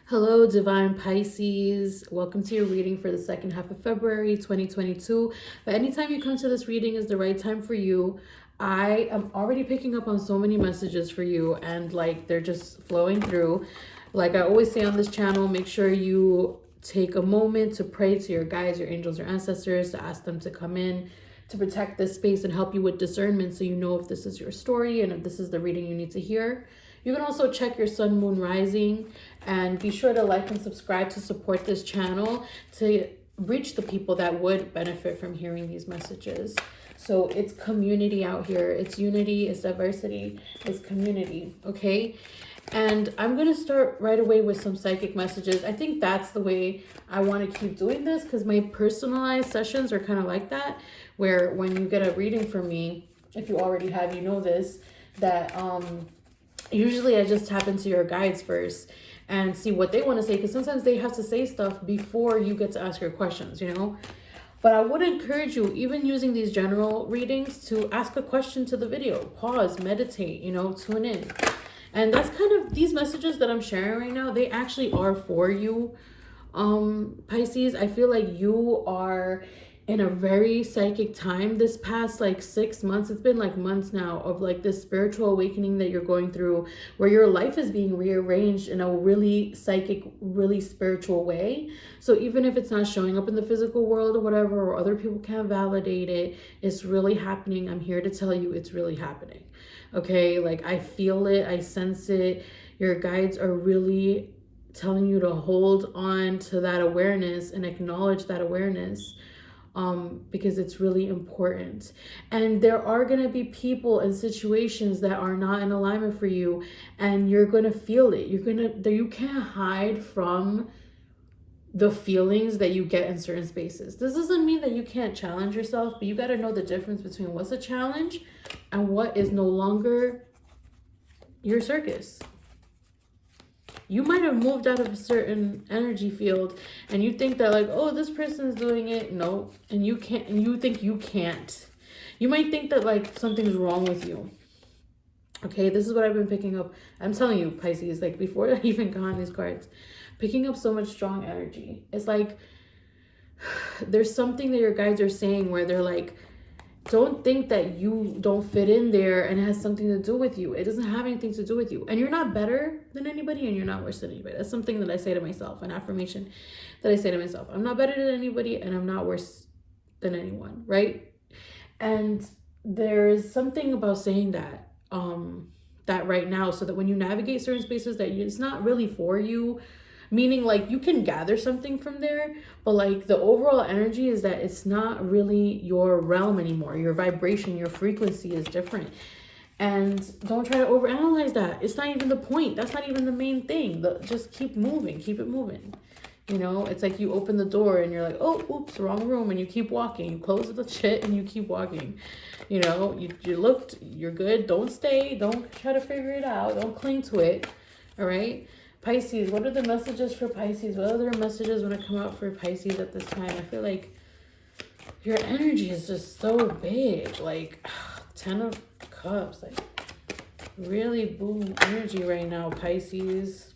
Hello, Divine Pisces. Welcome to your reading for the second half of February 2022. But anytime you come to this reading is the right time for you. I am already picking up on so many messages for you, and like they're just flowing through. Like I always say on this channel, make sure you take a moment to pray to your guides, your angels, your ancestors, to ask them to come in to protect this space and help you with discernment so you know if this is your story and if this is the reading you need to hear. You can also check your sun, moon, rising, and be sure to like and subscribe to support this channel to reach the people that would benefit from hearing these messages. So it's community out here. It's unity, it's diversity, it's community, okay? And I'm going to start right away with some psychic messages. I think that's the way I want to keep doing this because my personalized sessions are kind of like that, where when you get a reading from me, if you already have, you know this, that usually I just tap into your guides first and see what they want to say, because sometimes they have to say stuff before you get to ask your questions, you know. But I would encourage you, even using these general readings, to ask a question to the video, pause, meditate, you know, tune in. And that's kind of these messages that I'm sharing right now, they actually are for you, Pisces. I feel like you are in a very psychic time this past like 6 months. It's been like months now of like this spiritual awakening that you're going through, where your life is being rearranged in a really psychic, really spiritual way. So even if it's not showing up in the physical world or whatever, or other people can't validate it, it's really happening. I'm here to tell you it's really happening. Okay, like I feel it, I sense it. Your guides are really telling you to hold on to that awareness and acknowledge that awareness, because it's really important. And there are going to be people and situations that are not in alignment for you, and you're going to feel it. You can't hide from the feelings that you get in certain spaces. This doesn't mean that you can't challenge yourself, but you got to know the difference between what's a challenge and what is no longer your circus. You might have moved out of a certain energy field and you think that like, oh, this person's doing it. No, and you can't, and you think you can't. You might think that like something's wrong with you. Okay, this is what I've been picking up. I'm telling you, Pisces, like before I even got on these cards, picking up so much strong energy. It's like there's something that your guides are saying where they're like, don't think that you don't fit in there and it has something to do with you. It doesn't have anything to do with you. And you're not better than anybody and you're not worse than anybody. That's something that I say to myself, an affirmation that I say to myself. I'm not better than anybody and I'm not worse than anyone, right? And there's something about saying that, that right now, so that when you navigate certain spaces that it's not really for you, meaning like you can gather something from there, but like the overall energy is that it's not really your realm anymore. Your vibration, your frequency is different. And don't try to overanalyze that. It's not even the point. That's not even the main thing. Just keep moving, keep it moving. You know, it's like you open the door and you're like, oh, oops, wrong room. And you keep walking. You close the shit and you keep walking. You know, you looked, you're good. Don't stay. Don't try to figure it out. Don't cling to it. All right. Pisces, what are the messages for Pisces? What other messages want to come out for Pisces at this time? I feel like your energy is just so big. Like 10 of Cups. Like really boom energy right now, Pisces.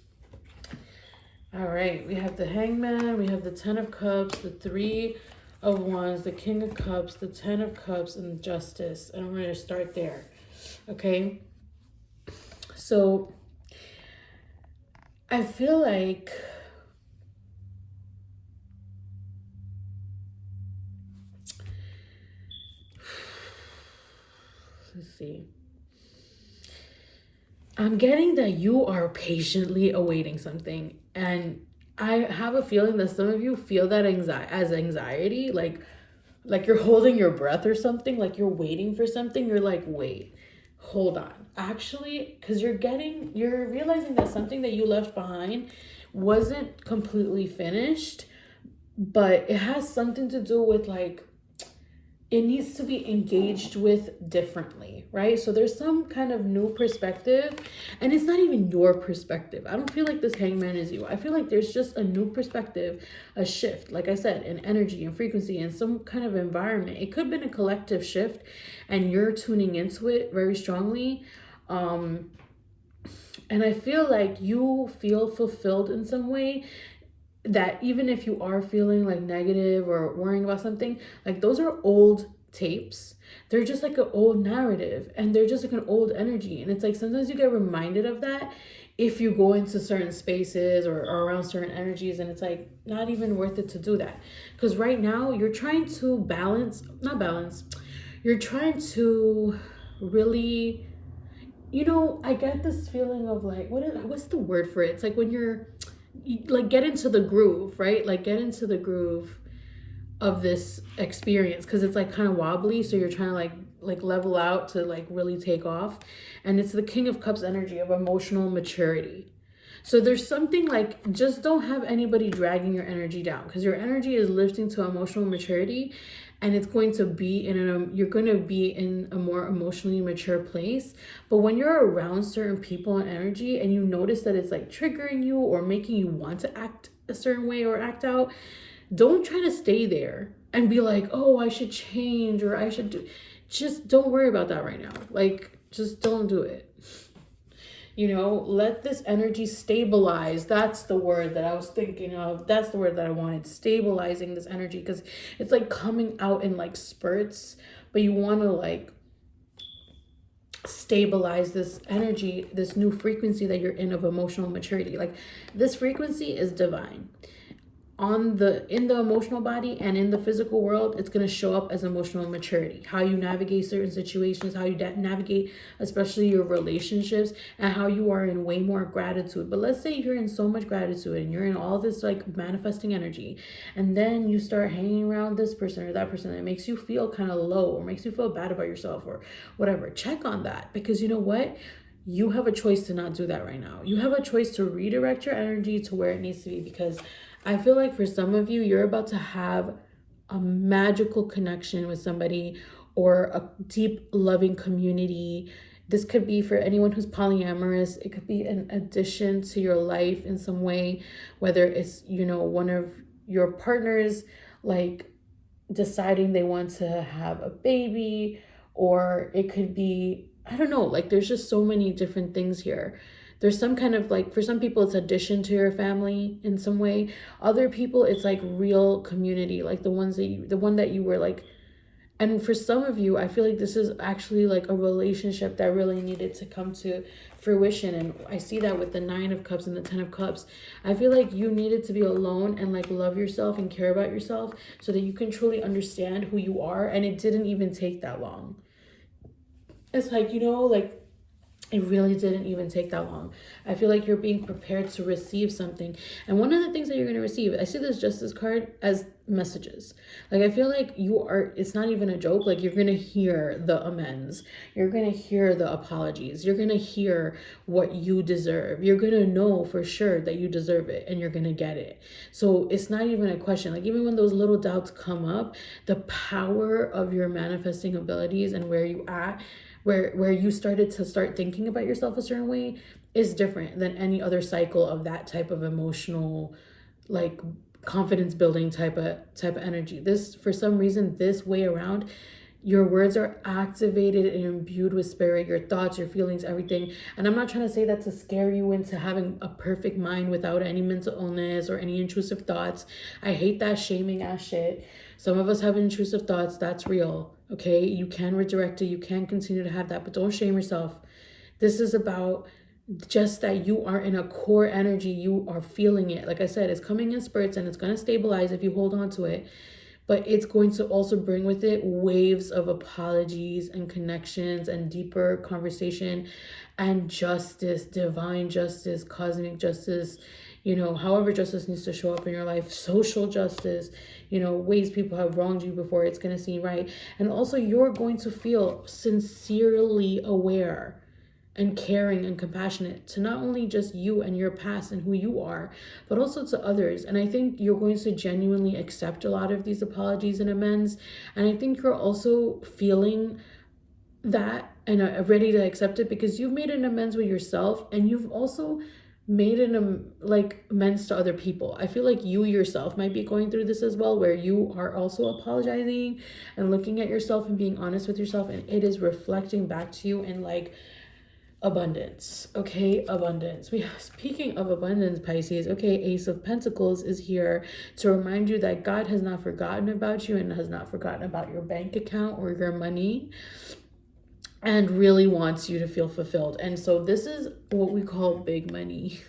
All right, we have the Hangman, we have the 10 of Cups, the 3 of Wands, the King of Cups, the 10 of Cups, and Justice. And I'm going to start there, okay? So I feel like let's see. I'm getting that you are patiently awaiting something. And I have a feeling that some of you feel that anxiety, like you're holding your breath or something, like you're waiting for something. You're like, wait, hold on. Actually, because you're realizing that something that you left behind wasn't completely finished, but it has something to do with like, it needs to be engaged with differently, right? So there's some kind of new perspective, and it's not even your perspective. I don't feel like this Hangman is you. I feel like there's just a new perspective, a shift, like I said, in energy and frequency and some kind of environment. It could have been a collective shift and you're tuning into it very strongly. And I feel like you feel fulfilled in some way, that even if you are feeling like negative or worrying about something, like those are old tapes. They're just like an old narrative, and they're just like an old energy. And it's like sometimes you get reminded of that if you go into certain spaces or around certain energies, and it's like not even worth it to do that. Because right now you're trying to not balance, you're trying to really, I get this feeling of like, what's the word for it? It's like when you like get into the groove, right? Like get into the groove of this experience, because it's like kind of wobbly, so you're trying to like level out to like really take off. And it's the King of Cups energy of emotional maturity. So there's something like, just don't have anybody dragging your energy down, because your energy is lifting to emotional maturity, and it's going to be you're going to be in a more emotionally mature place. But when you're around certain people and energy, and you notice that it's like triggering you or making you want to act a certain way or act out, don't try to stay there and be like, oh, I should change or I should do. Just don't worry about that right now. Like, just don't do it. Let this energy stabilize. That's the word that I was thinking of. That's the word that I wanted. Stabilizing this energy, because it's like coming out in like spurts, but you want to like stabilize this energy, this new frequency that you're in of emotional maturity. Like, this frequency is divine. In the emotional body and in the physical world, it's going to show up as emotional maturity. How you navigate certain situations, how you navigate especially your relationships, and how you are in way more gratitude. But let's say you're in so much gratitude and you're in all this like manifesting energy, and then you start hanging around this person or that person that makes you feel kind of low or makes you feel bad about yourself or whatever. Check on that, because you know what? You have a choice to not do that right now. You have a choice to redirect your energy to where it needs to be, because I feel like for some of you, you're about to have a magical connection with somebody, or a deep, loving community. This could be for anyone who's polyamorous. It could be an addition to your life in some way, whether it's, one of your partners, like deciding they want to have a baby, or it could be, I don't know, like there's just so many different things here. There's some kind of like, for some people it's addition to your family in some way. Other people it's like real community, like the one that you were like. And for some of you, I feel like this is actually like a relationship that really needed to come to fruition. And I see that with the 9 of Cups and the 10 of Cups. I feel like you needed to be alone and like love yourself and care about yourself, so that you can truly understand who you are. And it didn't even take that long. It's like, like it really didn't even take that long. I feel like you're being prepared to receive something. And one of the things that you're going to receive, I see this Justice card as messages. Like, I feel like it's not even a joke. Like, you're going to hear the amends. You're going to hear the apologies. You're going to hear what you deserve. You're going to know for sure that you deserve it, and you're going to get it. So it's not even a question. Like, even when those little doubts come up, the power of your manifesting abilities and where you at, where you started to start thinking about yourself a certain way, is different than any other cycle of that type of emotional, like confidence building type of energy. This, for some reason, this way around, your words are activated and imbued with spirit, your thoughts, your feelings, everything. And I'm not trying to say that to scare you into having a perfect mind without any mental illness or any intrusive thoughts. I hate that shaming ass shit. Some of us have intrusive thoughts. That's real. Okay, you can redirect it. You can continue to have that, but don't shame yourself. This is about just that you are in a core energy. You are feeling it. Like I said, it's coming in spurts, and it's going to stabilize if you hold on to it. But it's going to also bring with it waves of apologies and connections and deeper conversation and justice, divine justice, cosmic justice, however justice needs to show up in your life, social justice, ways people have wronged you before, it's going to seem right. And also, you're going to feel sincerely aware and caring and compassionate to not only just you and your past and who you are, but also to others. And I think you're going to genuinely accept a lot of these apologies and amends. And I think you're also feeling that and are ready to accept it, because you've made an amends with yourself, and you've also made an amends to other people. I feel like you yourself might be going through this as well, where you are also apologizing and looking at yourself and being honest with yourself, and it is reflecting back to you in like abundance. Okay, abundance. Speaking of abundance, Pisces, okay, Ace of Pentacles is here to remind you that God has not forgotten about you and has not forgotten about your bank account or your money, and really wants you to feel fulfilled. And so this is what we call big money.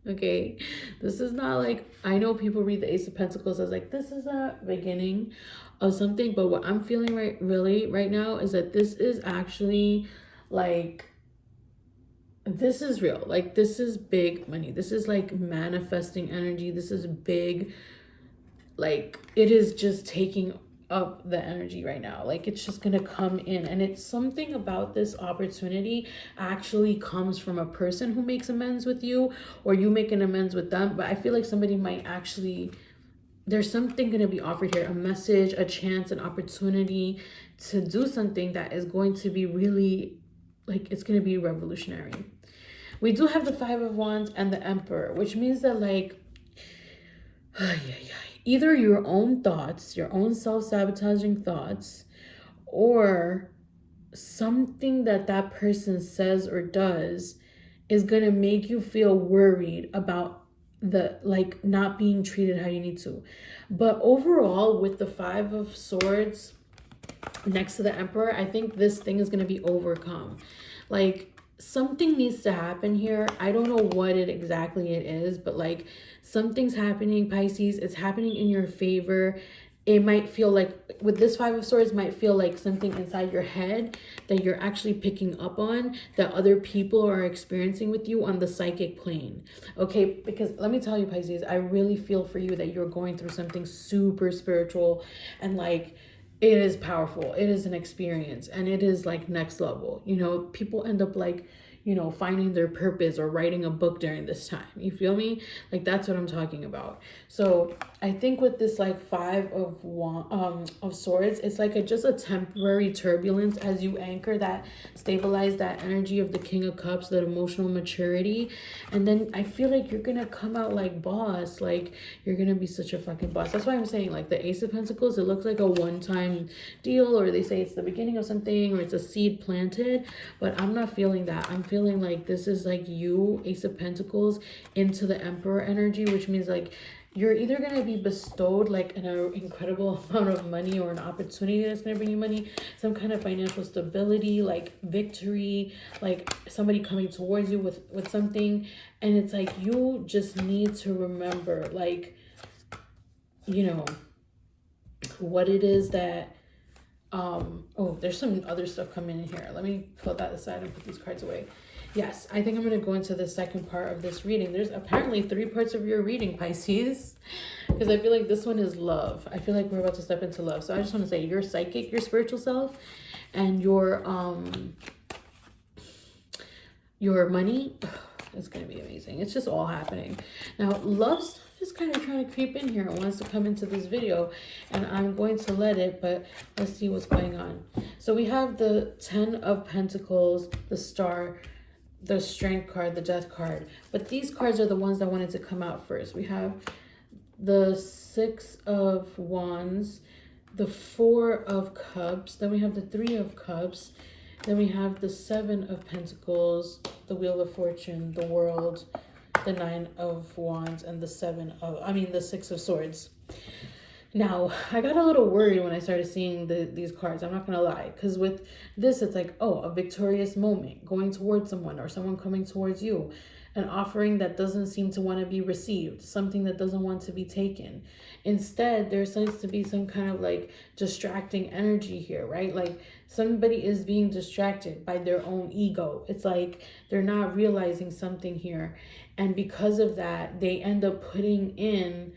Okay, this is not like, I know people read the Ace of Pentacles as like, this is a beginning of something, but what I'm feeling right now is that this is actually like, this is real. Like, this is big money. This is like manifesting energy. This is big. Like, it is just taking up the energy right now. Like, it's just gonna come in, and it's something about this opportunity actually comes from a person who makes amends with you, or you make an amends with them. But I feel like somebody might actually, there's something going to be offered here, a message, a chance, an opportunity to do something that is going to be really, like, it's going to be revolutionary. We do have the Five of Wands and the Emperor, which means that, like, either your own thoughts, your own self-sabotaging thoughts, or something that that person says or does is going to make you feel worried about the, like, not being treated how you need to. But overall, with the Five of Swords next to the Emperor, I think this thing is going to be overcome. Like, something needs to happen here. I don't know what it exactly it is, but like, something's happening, Pisces. It's happening in your favor. It might feel like, with this Five of Swords, might feel like something inside your head that you're actually picking up on, that other people are experiencing with you on the psychic plane. Okay, because let me tell you, Pisces, I really feel for you that you're going through something super spiritual, and like, it is powerful. It is an experience, and it is like next level. You know, people end up like, you know, finding their purpose or writing a book during this time. You feel me? Like, that's what I'm talking about. So I think with this like Five of Swords, it's like just a temporary turbulence as you anchor that, stabilize that energy of the King of Cups, that emotional maturity. And then I feel like you're gonna come out like boss. Like, you're gonna be such a fucking boss. That's why I'm saying, like, the Ace of Pentacles, it looks like a one-time deal, or they say it's the beginning of something, or it's a seed planted. But I'm not feeling that. I'm feeling like this is like you, Ace of Pentacles, into the Emperor energy, which means like you're either going to be bestowed like an incredible amount of money, or an opportunity that's going to bring you money, some kind of financial stability, like victory, like somebody coming towards you with something. And it's like, you just need to remember, like, you know, what it is that, oh, there's some other stuff coming in here. Let me put that aside and put these cards away. Yes, I think I'm going to go into the second part of this reading. There's apparently 3 parts of your reading, Pisces, because I feel like this one is love. I feel like we're about to step into love. So I just want to say, your psychic, your spiritual self, and your money, it's going to be amazing. It's just all happening. Now, love stuff is kind of trying to creep in here. It wants to come into this video, and I'm going to let it, but let's see what's going on. So we have the 10 of Pentacles, the Star, the Strength card, the Death card. But these cards are the ones that wanted to come out first. We have the 6 of Wands, the 4 of Cups, then we have the 3 of Cups, then we have the 7 of Pentacles, the Wheel of Fortune, the World, the 9 of Wands, and the 6 of Swords. Now, I got a little worried when I started seeing these cards. I'm not going to lie. Because with this, it's like, oh, a victorious moment, going towards someone, or someone coming towards you. An offering that doesn't seem to want to be received. Something that doesn't want to be taken. Instead, there seems to be some kind of like distracting energy here, right? Like, somebody is being distracted by their own ego. It's like they're not realizing something here. And because of that, they end up putting in,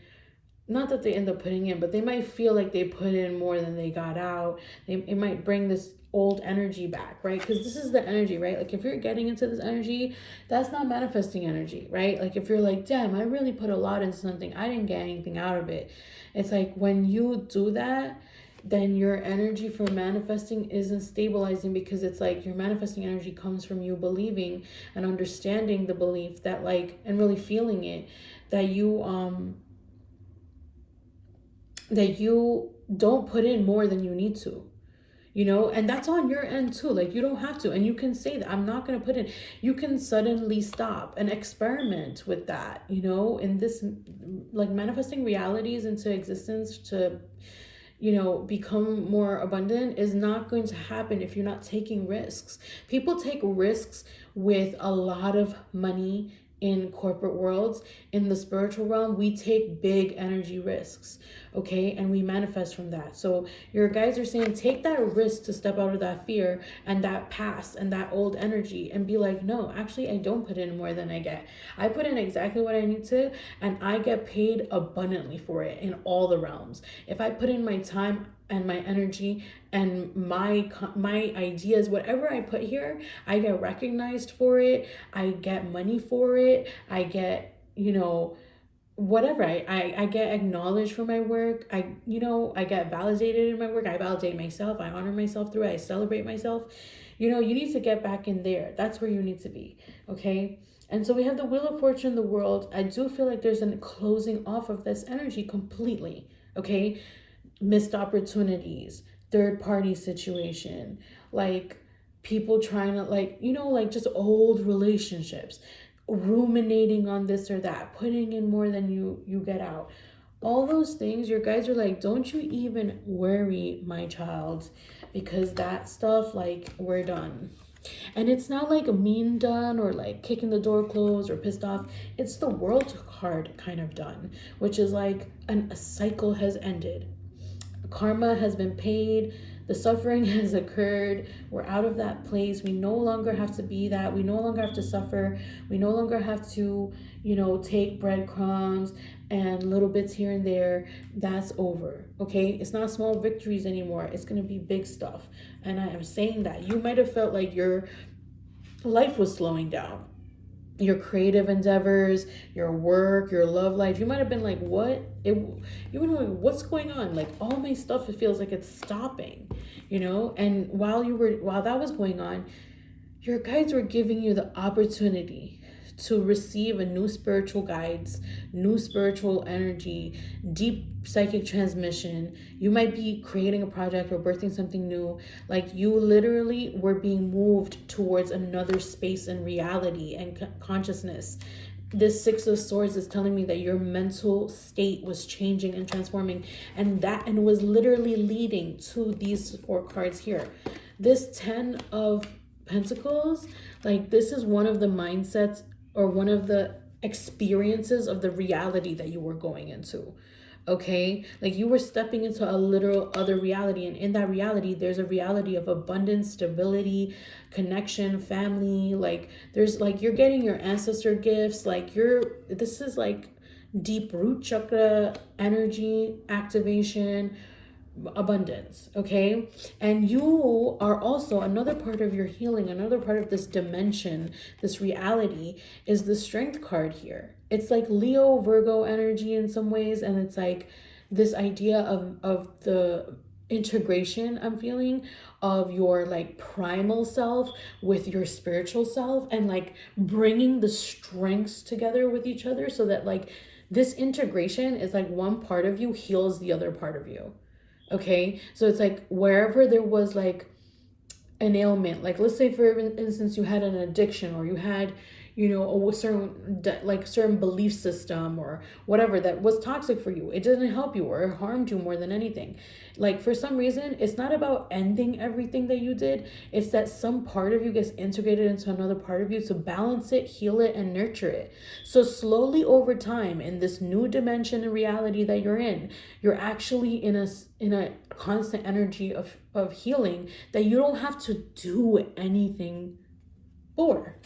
not that they end up putting in, but they might feel like they put in more than they got out. It might bring this old energy back, right? Because this is the energy, right? Like, if you're getting into this energy, that's not manifesting energy, right? Like, if you're like, damn, I really put a lot into something, I didn't get anything out of it. It's like, when you do that, then your energy for manifesting isn't stabilizing, because it's like your manifesting energy comes from you believing and understanding the belief that, like, and really feeling it, that you don't put in more than you need to. you know, and that's on your end too. Like, you don't have to, and you can say that I'm not going to put in. You can suddenly stop and experiment with that, you know, in this, like, manifesting realities into existence to, you know, become more abundant is not going to happen if you're not taking risks. People take risks with a lot of money in corporate worlds. In the spiritual realm, we take big energy risks, okay, and we manifest from that. So your guides are saying take that risk to step out of that fear and that past and that old energy and be like, no, actually I don't put in more than I get. I put in exactly what I need to, and I get paid abundantly for it in all the realms. If I put in my time and my energy and my ideas, whatever I put here, I get recognized for it. I get money for it. I get, you know, whatever. I get acknowledged for my work. I get validated in my work. I validate myself. I honor myself through it. I celebrate myself. You know, you need to get back in there. That's where you need to be. Okay. And so we have the Wheel of Fortune, the World. I do feel like there's a closing off of this energy completely. Okay. Missed opportunities, third party situation, like people trying to, like, you know, like just old relationships, ruminating on this or that, putting in more than you get out. All those things, your guys are like, don't you even worry, my child, because that stuff, like, we're done. And it's not like a mean done or like kicking the door closed or pissed off. It's the World card kind of done, which is like a cycle has ended. Karma has been paid. The suffering has occurred. We're out of that place. We no longer have to be that. We no longer have to suffer. We no longer have to, you know, take breadcrumbs and little bits here and there. That's over. Okay. It's not small victories anymore. It's going to be big stuff. And I am saying that you might have felt like your life was slowing down. Your creative endeavors, your work, your love life. You might have been like, what? You might have been like, what's going on? Like, all my stuff, it feels like it's stopping, you know? And while that was going on, your guides were giving you the opportunity to receive a new spiritual guides, new spiritual energy, deep psychic transmission. You might be creating a project or birthing something new. Like, you literally were being moved towards another space and reality and consciousness. This Six of Swords is telling me that your mental state was changing and transforming, and was literally leading to these 4 cards here. This 10 of Pentacles, like, this is one of the mindsets or one of the experiences of the reality that you were going into. Okay, like, you were stepping into a literal other reality, and in that reality there's a reality of abundance, stability, connection, family. Like, there's, like, you're getting your ancestor gifts. Like, this is like deep root chakra energy activation, abundance. Okay, and you are also, another part of your healing, another part of this dimension, this reality, is the Strength card here. It's like Leo Virgo energy in some ways, and it's like this idea of the integration I'm feeling of your, like, primal self with your spiritual self, and like bringing the strengths together with each other, so that, like, this integration is like one part of you heals the other part of you. Okay, so it's like wherever there was like an ailment, like, let's say for instance you had an addiction, or you had, you know, a certain belief system or whatever that was toxic for you. It didn't help you, or it harmed you more than anything. Like, for some reason, it's not about ending everything that you did. It's that some part of you gets integrated into another part of you to balance it, heal it, and nurture it. So slowly over time, in this new dimension and reality that you're in, you're actually in a constant energy of healing that you don't have to do anything for.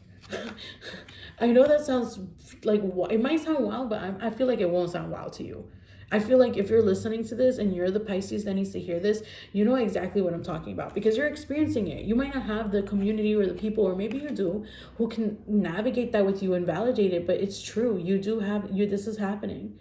I know that sounds like, it might sound wild, but I feel like it won't sound wild to you. I feel like if you're listening to this and you're the Pisces that needs to hear this, you know exactly what I'm talking about, because you're experiencing it. You might not have the community or the people, or maybe you do, who can navigate that with you and validate it, but it's true. You do have, this is happening.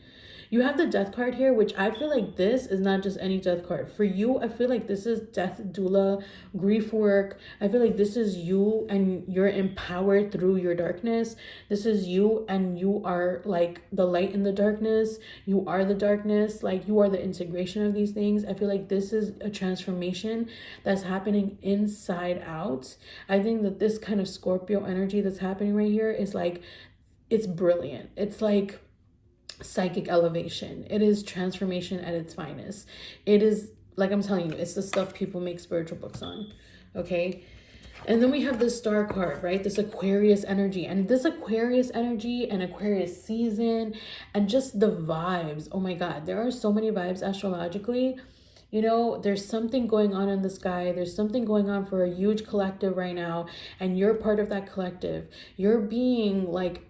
You have the death card here, which I feel like this is not just any death card. For you, I feel like this is death doula, grief work. I feel like this is you and you're empowered through your darkness. This is you and you are like the light in the darkness. You are the darkness. Like you are the integration of these things. I feel like this is a transformation that's happening inside out. I think that this kind of Scorpio energy that's happening right here is like, it's brilliant. It's like psychic elevation. It is transformation at its finest. It is, like I'm telling you, it's the stuff people make spiritual books on. Okay. And then we have this star card, right? This Aquarius energy. And this Aquarius energy and Aquarius season and just the vibes. Oh my God. There are so many vibes astrologically. You know, there's something going on in the sky. There's something going on for a huge collective right now. And you're part of that collective. You're being like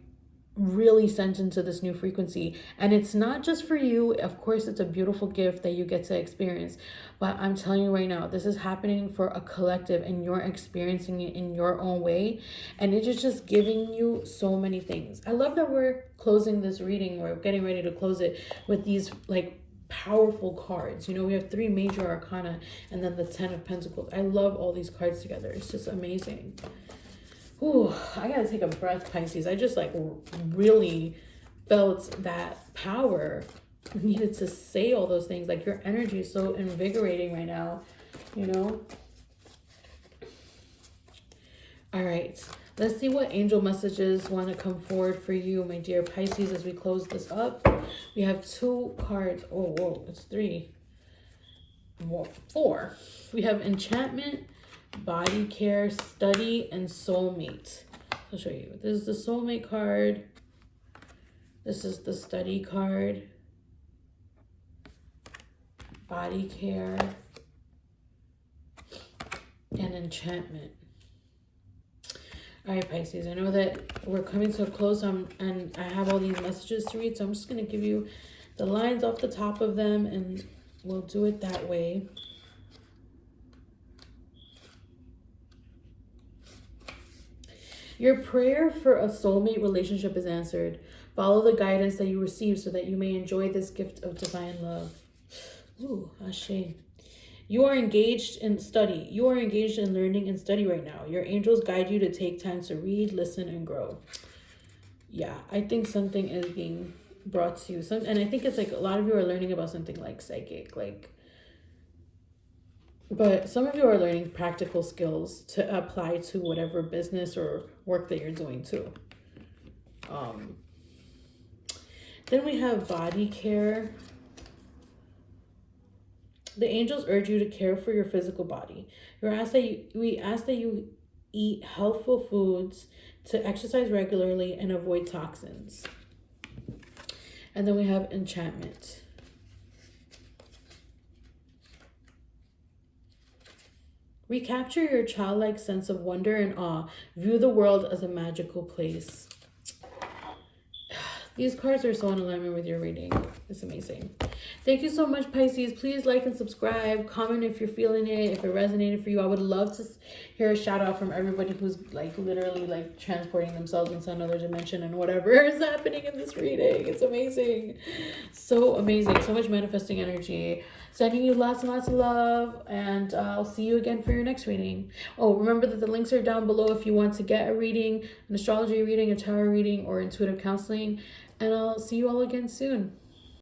really sent into this new frequency, and it's not just for you. Of course, it's a beautiful gift that you get to experience, but I'm telling you right now, this is happening for a collective and you're experiencing it in your own way, and it is just giving you so many things. I love that we're closing this reading, or getting ready to close it, with these like powerful cards. You know, we have 3 major arcana and then the 10 of Pentacles. I love all these cards together. It's just amazing. Ooh, I gotta take a breath, Pisces. I just like really felt that power. I needed to say all those things. Like your energy is so invigorating right now, you know? All right, let's see what angel messages want to come forward for you, my dear Pisces, as we close this up. We have 2 cards. Oh, whoa, it's 3. More, 4. We have enchantment, body care, study, and soulmate. I'll show you. This is the soulmate card. This is the study card. Body care and enchantment. All right, Pisces, I know that we're coming to a close and I have all these messages to read, so I'm just going to give you the lines off the top of them and we'll do it that way. Your prayer for a soulmate relationship is answered. Follow the guidance that you receive so that you may enjoy this gift of divine love. Ooh, Ashe. You are engaged in study. You are engaged in learning and study right now. Your angels guide you to take time to read, listen, and grow. Yeah, I think something is being brought to you. And I think it's like a lot of you are learning about something like psychic, like, but some of you are learning practical skills to apply to whatever business or work that you're doing too. Then we have body care. The angels urge you to care for your physical body. We ask that you eat healthful foods, to exercise regularly, and avoid toxins. And then we have enchantment. Recapture your childlike sense of wonder and awe. View the world as a magical place. These cards are so in alignment with your reading. It's amazing. Thank you so much, Pisces. Please like and subscribe. Comment if you're feeling it, if it resonated for you. I would love to hear a shout out from everybody who's like literally like transporting themselves into another dimension and whatever is happening in this reading. It's amazing. So amazing. So much manifesting energy. Sending you lots and lots of love, and I'll see you again for your next reading. Oh, remember that the links are down below if you want to get a reading, an astrology reading, a tarot reading, or intuitive counseling. And I'll see you all again soon.